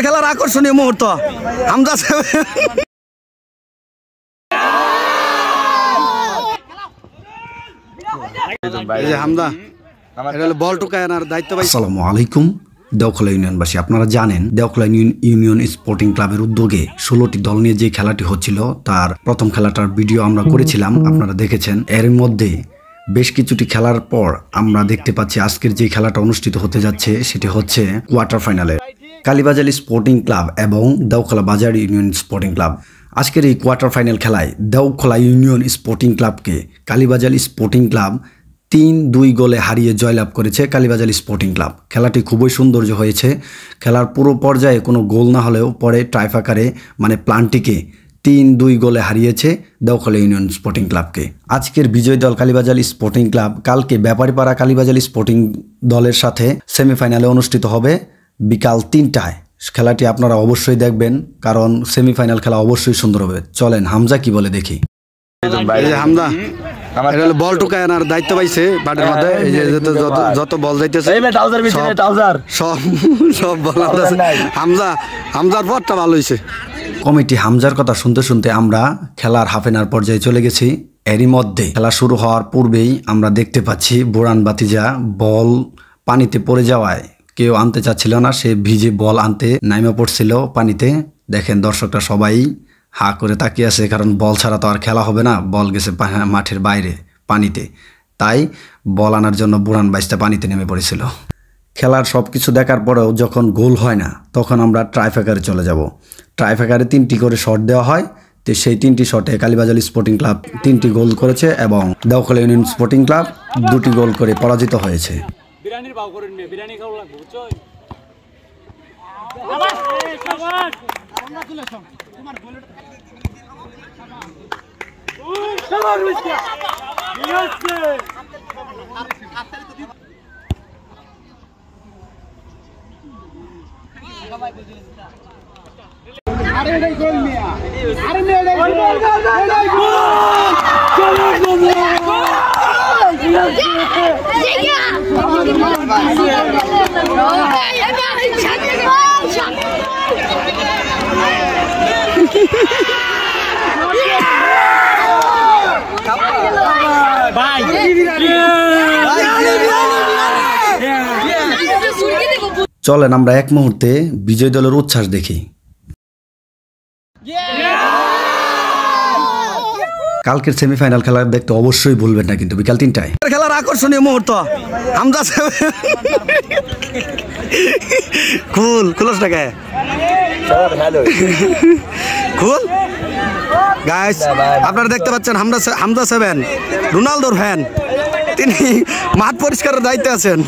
খেলার আকর্ষণীয় মুহূর্ত হামজা আসসালামু আলাইকুম। দেওখোলা ইউনিয়নবাসী, আপনারা জানেন দেওখোলা ইউনিয়ন স্পোর্টিং ক্লাবের উদ্যোগে 16টি দল নিয়ে যে খেলাটি হচ্ছিল তার প্রথম খেলাটার ভিডিও আমরা করেছিলাম, আপনারা দেখেছেন। এর মধ্যে বেশ কিছুটি খেলার পর আমরা দেখতে পাচ্ছি আজকের যে খেলাটা অনুষ্ঠিত হতে যাচ্ছে সেটি হচ্ছে কোয়ার্টার ফাইনালে কালীবাজার স্পোর্টিং ক্লাব এবং দেওখোলা বাজার ইউনিয়ন স্পোর্টিং ক্লাব। আজকের এই কোয়ার্টার ফাইনাল খেলায় দেওখোলা ইউনিয়ন স্পোর্টিং ক্লাবকে কালীবাজার স্পোর্টিং ক্লাব 3-2 গোলে হারিয়ে জয়লাভ করেছে কালীবাজার স্পোর্টিং ক্লাব। খেলাটি খুবই সৌন্দর্য হয়েছে। খেলার পুরো পর্যায়ে কোনো গোল না হলেও পরে ট্রাইফাকারে মানে প্লান্টিকে 3-2 গোলে হারিয়েছে দেওখোলা ইউনিয়ন স্পোর্টিং ক্লাবকে। আজকের বিজয়ী দল কালীবাজার স্পোর্টিং ক্লাব কালকে ব্যাপারীপাড়া কালীবাজার স্পোর্টিং দলের সাথে সেমিফাইনালে অনুষ্ঠিত হবে বিকাল 3টায়। খেলাটি আপনারা অবশ্যই দেখবেন, কারণ সেমিফাইনাল খেলা অবশ্যই সুন্দর হবে। চলেন হামজা কি বলে দেখি। হামজা বল টুকায় আনার দায়িত্ব পাইছে বাটের মধ্যে। এই যে যত বল যাইতেছে সব বল হামজার পথটা ভালো হয়েছে। কমিটি হামজার কথা শুনতে শুনতে আমরা খেলার হাফ এনার পর্যায়ে চলে গেছি। এরই মধ্যে খেলা শুরু হওয়ার পূর্বেই আমরা দেখতে পাচ্ছি বুড়ান বাতিজা বল পানিতে পড়ে যাওয়ায় কেউ আনতে চাচ্ছিল না, সে ভিজে বল আনতে নাইমা পড়ছিল পানিতে। দেখেন দর্শকরা সবাই হা করে তাকিয়ে আছে, কারণ বল ছাড়া তো আর খেলা হবে না। বল গেছে মাঠের বাইরে পানিতে, তাই বল আনার জন্য বুড়ান বাইশটা পানিতে নেমে পড়েছিল। খেলার সব কিছু দেখার পরেও যখন গোল হয় না তখন আমরা ট্রাইফাকারে চলে যাব। ট্রাইফাকারে 3টি করে শট দেওয়া হয়, তো সেই 3টি শটে কালীবাজার স্পোর্টিং ক্লাব 3টি গোল করেছে এবং দেওখোলা ইউনিয়ন স্পোর্টিং ক্লাব 2টি গোল করে পরাজিত হয়েছে। চলেন আমরা এক মুহূর্তে বিজয় দলের উচ্ছ্বাস দেখি। কালকের সেমিফাইনাল খেলা দেখতে অবশ্যই ভুলবেন না কিন্তু বিকাল 3টায়। খেলার আকর্ষণীয় মুহূর্ত হামজা খুল গাইস, আপনারা দেখতে পাচ্ছেন হামজা 7 রোনালদোর ফ্যান, তিনি মাঠ পরিষ্কারের দায়িত্বে আছেন।